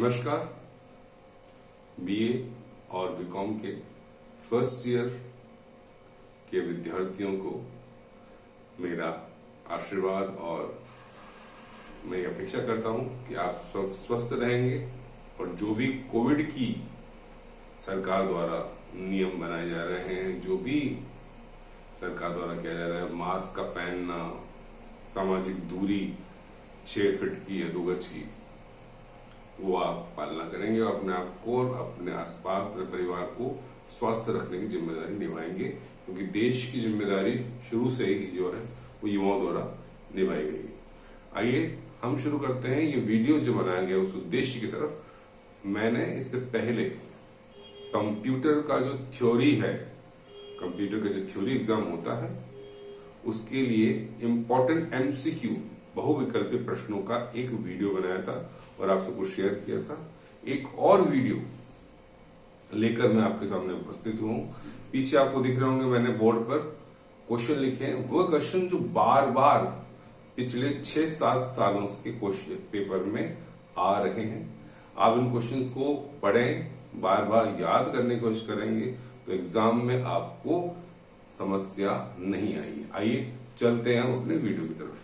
नमस्कार। बीए और बीकॉम के फर्स्ट ईयर के विद्यार्थियों को मेरा आशीर्वाद और मैं अपेक्षा करता हूं कि आप सब स्वस्थ रहेंगे और जो भी कोविड की सरकार द्वारा नियम बनाए जा रहे हैं, जो भी सरकार द्वारा किया जा रहा है, मास्क का पहनना, सामाजिक दूरी 6 फीट की या 2 गज की, वो आप पालना करेंगे और अपने आप को और अपने आसपास अपने परिवार को स्वस्थ रखने की जिम्मेदारी निभाएंगे, क्योंकि देश की जिम्मेदारी शुरू से ही जो है वो युवाओं द्वारा निभाई गई है। आइए हम शुरू करते हैं। ये वीडियो जो बनाया गया उस उद्देश्य की तरफ। मैंने इससे पहले कंप्यूटर का जो थ्योरी है, कंप्यूटर का जो थ्योरी एग्जाम होता है, उसके लिए इम्पोर्टेंट MCQ बहुविकल्पी प्रश्नों का एक वीडियो बनाया था और आप सबको शेयर किया था। एक और वीडियो लेकर मैं आपके सामने उपस्थित हुआ हूं। पीछे आपको दिख रहे होंगे मैंने बोर्ड पर क्वेश्चन लिखे हैं, वो क्वेश्चन जो बार बार पिछले 6-7 सालों के क्वेश्चन पेपर में आ रहे हैं। आप इन क्वेश्चंस को पढ़ें, बार बार याद करने की कोशिश करेंगे तो एग्जाम में आपको समस्या नहीं आएगी। आइए चलते हैं हम अपने वीडियो की तरफ।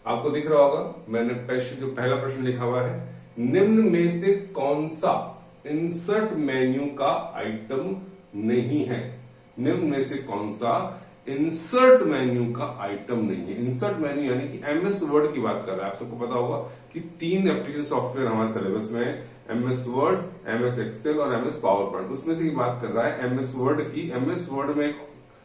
आपको दिख रहा होगा मैंने जो पहला प्रश्न लिखा हुआ है, निम्न में से कौन सा इंसर्ट मेन्यू का आइटम नहीं है? निम्न में से कौन सा इंसर्ट मेन्यू का आइटम नहीं है? इंसर्ट मेन्यू यानी कि MS वर्ड की बात कर रहा है। आप सबको पता होगा कि 3 एप्लीकेशन सॉफ्टवेयर हमारे सिलेबस में है, MS वर्ड, MS एक्सेल और MS पावर पॉइंट। उसमें से बात कर रहा है MS वर्ड की। MS वर्ड में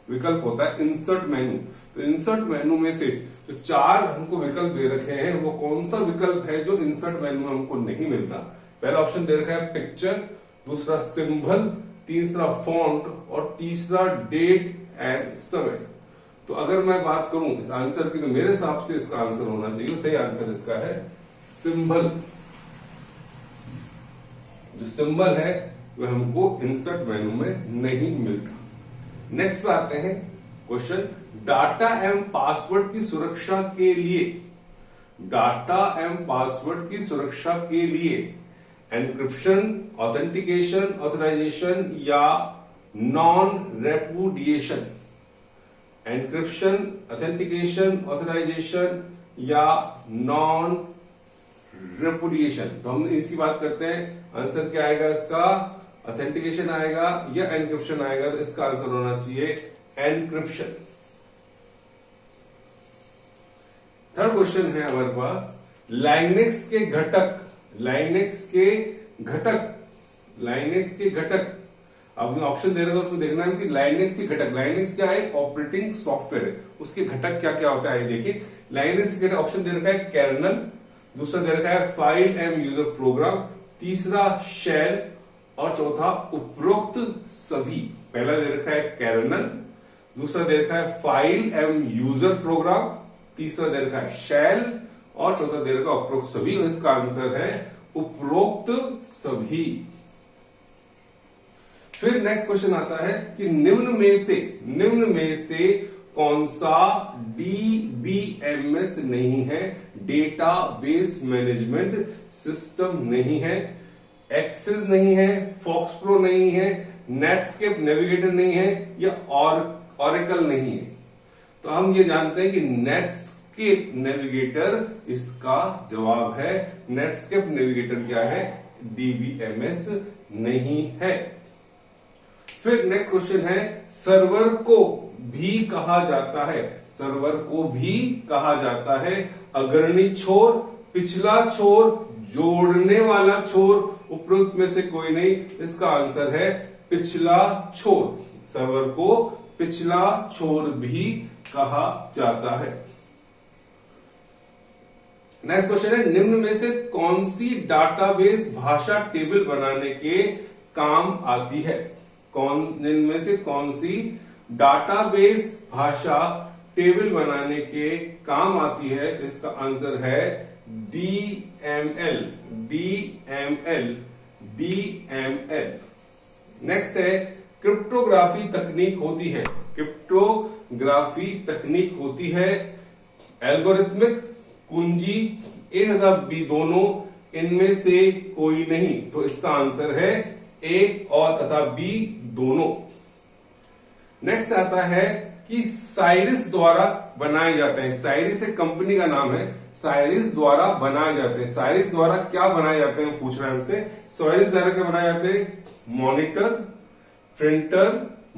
विकल्प होता है इंसर्ट मेन्यू। तो इंसर्ट मेन्यू में से जो 4 हमको विकल्प दे रखे हैं, वो कौन सा विकल्प है जो इंसर्ट मेन्यू में हमको नहीं मिलता? पहला ऑप्शन दे रखा है पिक्चर, दूसरा सिंबल, तीसरा फॉन्ट और तीसरा डेट एंड समय। तो अगर मैं बात करूं इस आंसर की, तो मेरे हिसाब से इसका आंसर होना चाहिए, सही आंसर इसका है सिंबल। जो सिंबल है वह हमको इंसर्ट मेन्यू में नहीं मिलता। नेक्स्ट पे आते हैं क्वेश्चन, डाटा एवं पासवर्ड की सुरक्षा के लिए, डाटा एवं पासवर्ड की सुरक्षा के लिए एनक्रिप्शन, ऑथेंटिकेशन, ऑथराइजेशन या non repudiation? Encryption, authentication, authorisation या नॉन रेपुडिएशन? तो हम इसकी बात करते हैं। आंसर क्या आएगा इसका? ऑथेंटिकेशन आएगा या एनक्रिप्शन आएगा? तो इसका आंसर होना चाहिए एनक्रिप्शन। थर्ड क्वेश्चन है हमारे पास, लाइनेक्स के घटक, लाइनेक्स के घटक, लाइनेक्स के घटक। आपने ऑप्शन दे रखा है, उसमें देखना है कि लाइनेक्स के घटक, लाइनेक्स क्या है? ऑपरेटिंग सॉफ्टवेयर है, उसके घटक क्या क्या होता है देखिए। लाइनेक्स के घटक ऑप्शन दे रखा है कर्नल, दूसरा दे रखा है फाइल एंड यूजर प्रोग्राम, तीसरा शेल और चौथा उपरोक्त सभी। पहला दे रखा है कर्नल, दूसरा दे रखा है फाइल एवं यूजर प्रोग्राम, तीसरा दे रखा है शेल और चौथा दे रखा है उपरोक्त सभी। और इसका आंसर है उपरोक्त सभी। फिर नेक्स्ट क्वेश्चन आता है कि निम्न में से कौन सा DBMS नहीं है? डेटाबेस मैनेजमेंट सिस्टम नहीं है, एक्सेस नहीं है, फॉक्स प्रो नहीं है, नेटस्केप नेविगेटर नहीं है या ऑरेकल नहीं है? तो हम ये जानते हैं कि नेटस्केप नेविगेटर इसका जवाब है। नेटस्केप नेविगेटर क्या है? DBMS नहीं है। फिर नेक्स्ट क्वेश्चन है, सर्वर को भी कहा जाता है, सर्वर को भी कहा जाता है अग्रणी छोर, पिछला छोर, जोड़ने वाला छोर, उपरोक्त में से कोई नहीं। इसका आंसर है पिछला छोर। सर्वर को पिछला छोर भी कहा जाता है। नेक्स्ट क्वेश्चन है, निम्न में से कौन सी डाटाबेस भाषा टेबल बनाने के काम आती है? इनमें से कौन सी डाटाबेस भाषा टेबल बनाने के काम आती है? तो इसका आंसर है DML। नेक्स्ट है, क्रिप्टोग्राफी तकनीक होती है, क्रिप्टोग्राफी तकनीक होती है एल्गोरिथमिक, कुंजी, A तथा B दोनों, इनमें से कोई नहीं। तो इसका आंसर है ए और तथा बी दोनों। नेक्स्ट आता है कि साइरिस द्वारा बनाए जाते हैं। साइरिस एक कंपनी का नाम है, साइरिस द्वारा बनाए जाते हैं। साइरिस द्वारा क्या बनाए जाते हैं पूछ रहे हैं हमसे। साइरिस द्वारा क्या बनाए जाते हैं? Monitor, printer,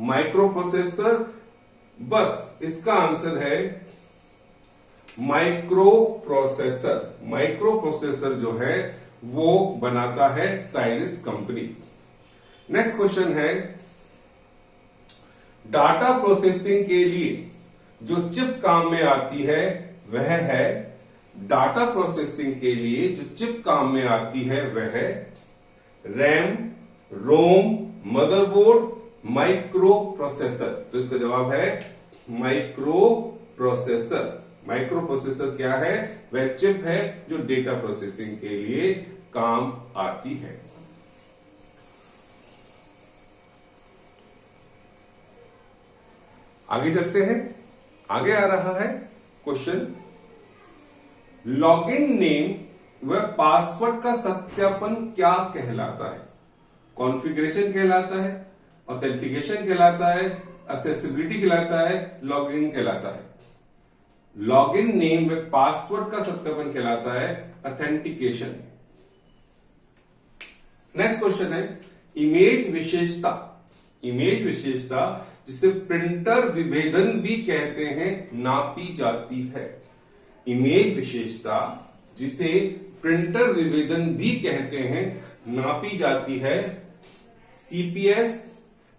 micro processor. बस इसका आंसर है माइक्रो प्रोसेसर। माइक्रो प्रोसेसर जो है वो बनाता है साइरिस कंपनी। नेक्स्ट क्वेश्चन है, डाटा प्रोसेसिंग के लिए जो चिप काम में आती है वह है, डाटा प्रोसेसिंग के लिए जो चिप काम में आती है वह है रैम, रोम, मदरबोर्ड, माइक्रो प्रोसेसर। तो इसका जवाब है माइक्रो प्रोसेसर। माइक्रो प्रोसेसर क्या है? वह चिप है जो डेटा प्रोसेसिंग के लिए काम आती है। आगे चलते हैं। आगे आ रहा है क्वेश्चन, लॉगिन नेम व पासवर्ड का सत्यापन क्या कहलाता है? कॉन्फ़िगरेशन कहलाता है, ऑथेंटिकेशन कहलाता है, एक्सेसिबिलिटी कहलाता है, लॉगिन कहलाता है। लॉगिन नेम व पासवर्ड का सत्यापन कहलाता है ऑथेंटिकेशन। नेक्स्ट क्वेश्चन है, इमेज विशेषता। इमेज विशेषता जिसे प्रिंटर विभेदन भी कहते हैं नापी जाती है। इमेज विशेषता जिसे प्रिंटर विभेदन भी कहते हैं नापी जाती है सीपीएस,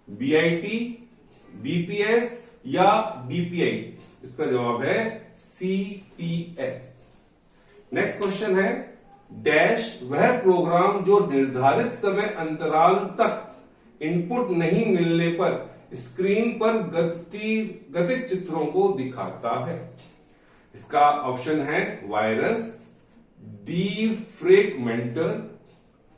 बीआईटी, बीपीएस या डीपीआई। इसका जवाब है सीपीएस। नेक्स्ट क्वेश्चन है, डैश वह प्रोग्राम जो निर्धारित समय अंतराल तक इनपुट नहीं मिलने पर स्क्रीन पर गतिज चित्रों को दिखाता है। इसका ऑप्शन है वायरस, डीफ्रेगमेंटर,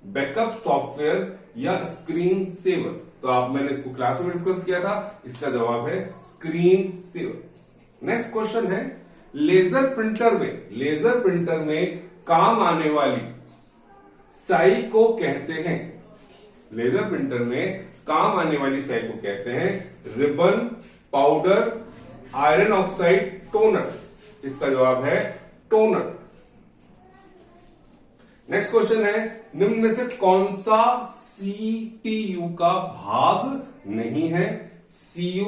बैकअप सॉफ्टवेयर या स्क्रीन सेवर। तो मैंने इसको क्लास में डिस्कस किया था। इसका जवाब है स्क्रीन सेवर। नेक्स्ट क्वेश्चन है, लेजर प्रिंटर में काम आने वाली स्याही को कहते हैं। लेजर प्रिंटर में काम आने वाली स्याही को कहते हैं ribbon, powder, iron oxide, toner. इसका जवाब है टोनर। नेक्स्ट क्वेश्चन है, निम्न में से कौन सा सीपीयू का भाग नहीं है? सीयू,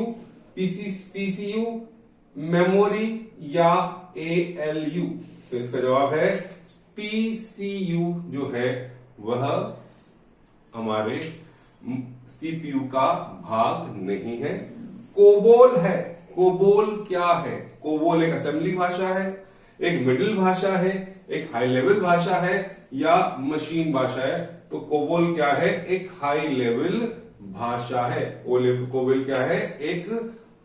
पीसीयू, मेमोरी या एएलयू। तो इसका जवाब है पीसीयू जो है वह हमारे सीपीयू का भाग नहीं है। कोबोल है। कोबोल क्या है? कोबोल एक असेंबली भाषा है, एक मिडिल भाषा है, एक हाई लेवल भाषा है या मशीन भाषा है। तो कोबोल क्या है? एक हाई लेवल भाषा है। कोबोल क्या है? एक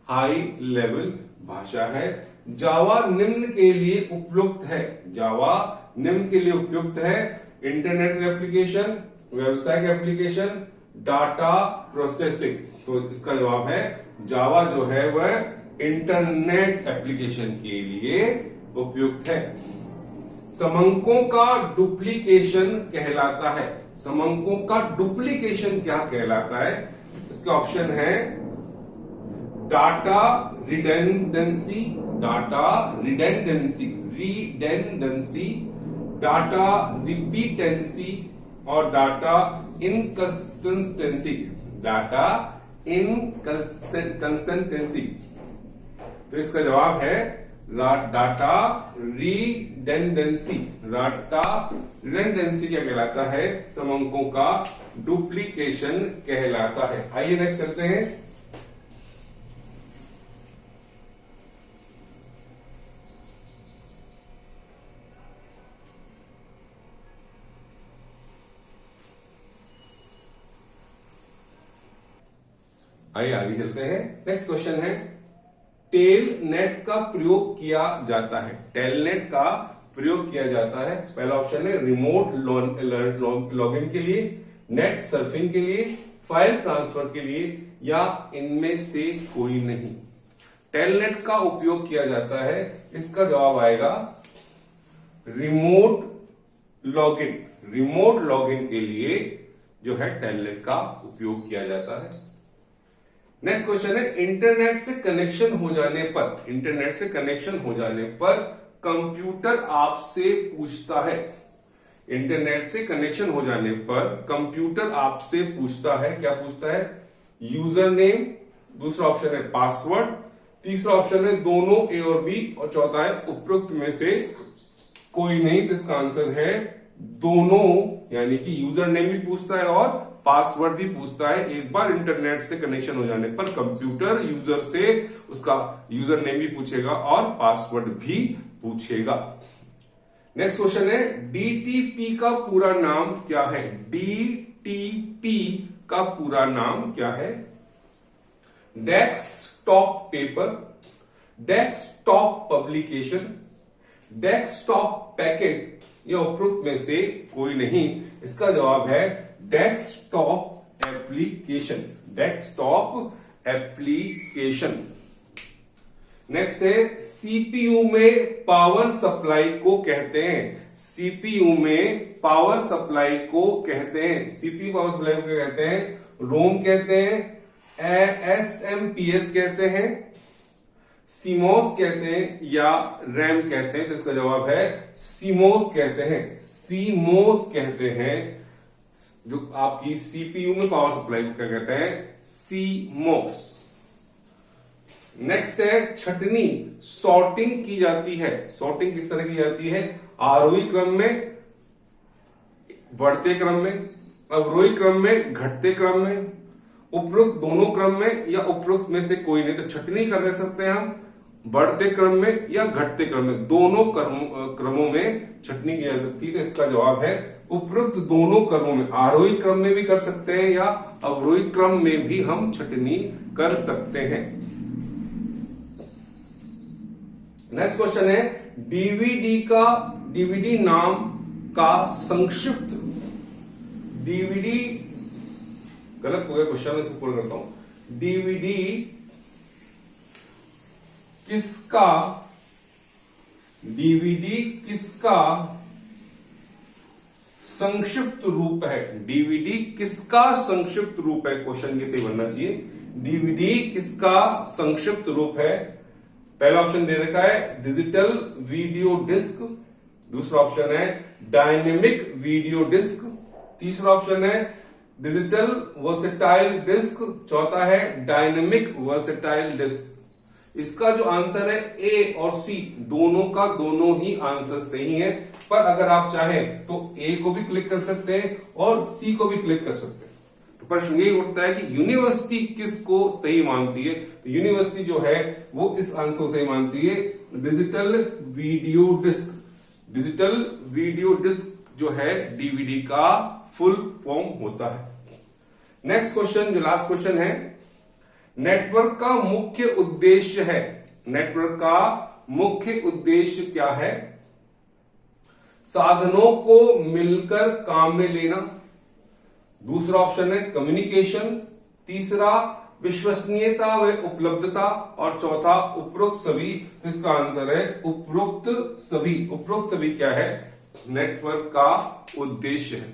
हाई लेवल भाषा है। जावा निम्न के लिए उपयुक्त है। जावा निम्न के लिए उपयुक्त है इंटरनेट एप्लीकेशन, व्यावसायिक एप्लीकेशन, डाटा प्रोसेसिंग। तो इसका जवाब है जावा जो है वह इंटरनेट एप्लीकेशन के लिए उपयुक्त है। समंकों का डुप्लीकेशन कहलाता है। समंकों का डुप्लीकेशन क्या कहलाता है? इसके ऑप्शन है data redundancy, data redundancy, data repetency और डाटा इनकंसिस्टेंसी। Data inconsistency. तो इसका जवाब है डाटा रिडेंडेंसी। डाटा रिडेंडेंसी क्या कहलाता है? समंकों का डुप्लीकेशन कहलाता है। आइए नेक्स्ट चलते हैं। आइए आगे चलते हैं। नेक्स्ट क्वेश्चन है, टेल नेट का प्रयोग किया जाता है। टेल नेट का प्रयोग किया जाता है। पहला ऑप्शन है रिमोट लॉगिन के लिए, नेट सर्फिंग के लिए, फाइल ट्रांसफर के लिए या इनमें से कोई नहीं। टेलनेट का उपयोग किया जाता है। इसका जवाब आएगा रिमोट लॉगिन। रिमोट लॉगिन के लिए जो है टेलनेट का उपयोग किया जाता है। नेक्स्ट क्वेश्चन है, इंटरनेट से कनेक्शन हो जाने पर कंप्यूटर आपसे पूछता है। इंटरनेट से कनेक्शन हो जाने पर कंप्यूटर आपसे पूछता है, क्या पूछता है? यूजर नेम, दूसरा ऑप्शन है पासवर्ड, तीसरा ऑप्शन है दोनों ए और बी, और चौथा है उपरोक्त में से कोई नहीं। तो इसका आंसर है दोनों, यानी कि यूजर नेम भी पूछता है और पासवर्ड भी पूछता है। एक बार इंटरनेट से कनेक्शन हो जाने पर कंप्यूटर यूजर से उसका यूजर नेम भी पूछेगा और पासवर्ड भी पूछेगा। नेक्स्ट क्वेश्चन है, डीटीपी का पूरा नाम क्या है? डीटीपी का पूरा नाम क्या है? Desktop paper, desktop publication, desktop packet, या उपरोक्त में से कोई नहीं। इसका जवाब है desktop application, desktop application. Next है, सीपीयू में पावर सप्लाई को कहते हैं। सीपीयू में पावर सप्लाई को कहते हैं, सीपीयू पावर सप्लाई को कहते हैं? रोम कहते हैं, एसएमपीएस कहते हैं, सीमोस कहते हैं, या रैम कहते हैं? तो इसका जवाब है सीमोस कहते हैं, सीमोस कहते हैं। जो आपकी सीपीयू में पावर सप्लाई को क्या कहते हैं? सीमोस। नेक्स्ट है, छटनी, सॉर्टिंग की जाती है। सॉर्टिंग किस तरह की जाती है? आरोही क्रम में, बढ़ते क्रम में, अवरोही क्रम में, घटते क्रम में, उपरोक्त दोनों क्रम में, या उपरोक्त में से कोई नहीं। तो छटनी कर सकते हैं हम बढ़ते क्रम में या घटते क्रम में, दोनों क्रमों में छटनी की जा सकती है। तो इसका जवाब है उपरोक्त दोनों क्रमों में, आरोही क्रम में भी कर सकते हैं या अवरोही क्रम में भी हम छटनी कर सकते हैं। नेक्स्ट क्वेश्चन है, डीवीडी नाम का संक्षिप्त, डीवीडी गलत हो गया क्वेश्चन, इसको पूरा करता हूं। डीवीडी किसका संक्षिप्त रूप है? डीवीडी किसका संक्षिप्त रूप है? क्वेश्चन ये सही बनना चाहिए। डीवीडी किसका संक्षिप्त रूप है? पहला ऑप्शन दे रखा है डिजिटल वीडियो डिस्क, दूसरा ऑप्शन है डायनेमिक वीडियो डिस्क, तीसरा ऑप्शन है डिजिटल वर्सेटाइल डिस्क, चौथा है डायनेमिक वर्सेटाइल डिस्क। इसका जो आंसर है ए और सी, दोनों का दोनों ही आंसर सही है। पर अगर आप चाहें तो ए को भी क्लिक कर सकते हैं और सी को भी क्लिक कर सकते हैं। तो प्रश्न यही उठता है कि यूनिवर्सिटी किसको सही मानती है? तो यूनिवर्सिटी जो है वो इस आंसर को सही मानती है, digital video disc. Digital video disc जो है डीवीडी का फुल फॉर्म होता है। नेक्स्ट क्वेश्चन, जो लास्ट क्वेश्चन है, नेटवर्क का मुख्य उद्देश्य है। नेटवर्क का मुख्य उद्देश्य क्या है? साधनों को मिलकर काम में लेना, दूसरा ऑप्शन है कम्युनिकेशन, तीसरा विश्वसनीयता व उपलब्धता, और चौथा उपरोक्त सभी। इसका आंसर है उपरोक्त सभी। उपरोक्त सभी क्या है? नेटवर्क का उद्देश्य है।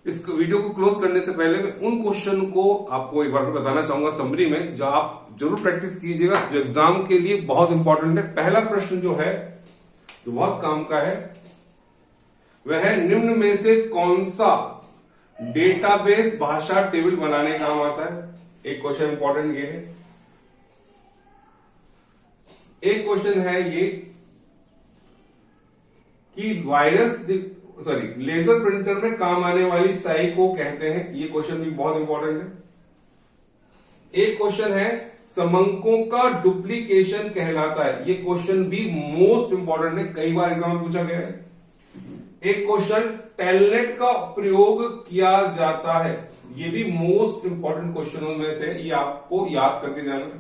इस वीडियो को क्लोज करने से पहले मैं उन क्वेश्चन को आपको एक बार बताना चाहूंगा समरी में, जो आप जरूर प्रैक्टिस कीजिएगा, जो एग्जाम के लिए बहुत इंपॉर्टेंट है। पहला प्रश्न जो है, जो बहुत काम का है, वह है निम्न में से कौन सा डेटाबेस भाषा टेबल बनाने काम आता है? एक क्वेश्चन इंपॉर्टेंट ये है। एक क्वेश्चन है ये कि लेजर प्रिंटर में काम आने वाली स्याही को कहते हैं। ये क्वेश्चन भी बहुत इंपॉर्टेंट है। एक क्वेश्चन है समंकों का डुप्लीकेशन कहलाता है। ये क्वेश्चन भी मोस्ट इंपॉर्टेंट है, कई बार एग्जाम में पूछा गया है। एक क्वेश्चन टेलनेट का प्रयोग किया जाता है। ये भी मोस्ट इंपॉर्टेंट क्वेश्चनों में से, ये आपको याद करके जाना है।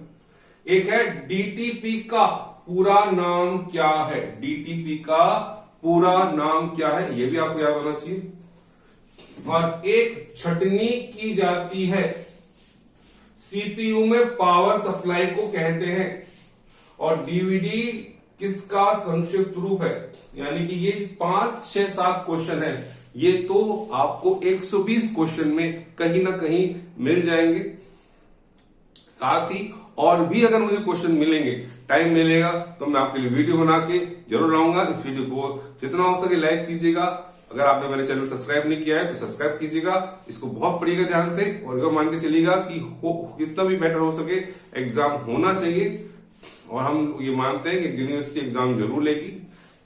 एक है डीटीपी का पूरा नाम क्या है? डीटीपी का पूरा नाम क्या है? ये भी आपको याद होना चाहिए। और एक छटनी की जाती है, सीपीयू में पावर सप्लाई को कहते हैं। और डीवीडी किसका संक्षिप्त रूप है। यानी कि ये 5, 6, 7 क्वेश्चन है, ये तो आपको 120 क्वेश्चन में कहीं ना कहीं मिल जाएंगे। साथ ही और भी अगर मुझे क्वेश्चन मिलेंगे, टाइम मिलेगा तो मैं आपके लिए वीडियो बना के जरूर लाऊंगा। इस वीडियो को जितना हो सके लाइक कीजिएगा। अगर आपने मेरे चैनल सब्सक्राइब नहीं किया है तो सब्सक्राइब कीजिएगा। इसको बहुत पढ़िएगा ध्यान से और ये मान के चलिएगा कि जितना भी बेटर हो सके एग्जाम होना चाहिए। और हम ये मानते हैं कि यूनिवर्सिटी एग्जाम जरूर लेगी,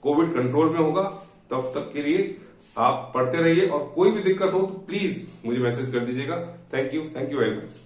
कोविड कंट्रोल में होगा। तब तक के लिए आप पढ़ते रहिए और कोई भी दिक्कत हो तो प्लीज मुझे मैसेज कर दीजिएगा। Thank you very much.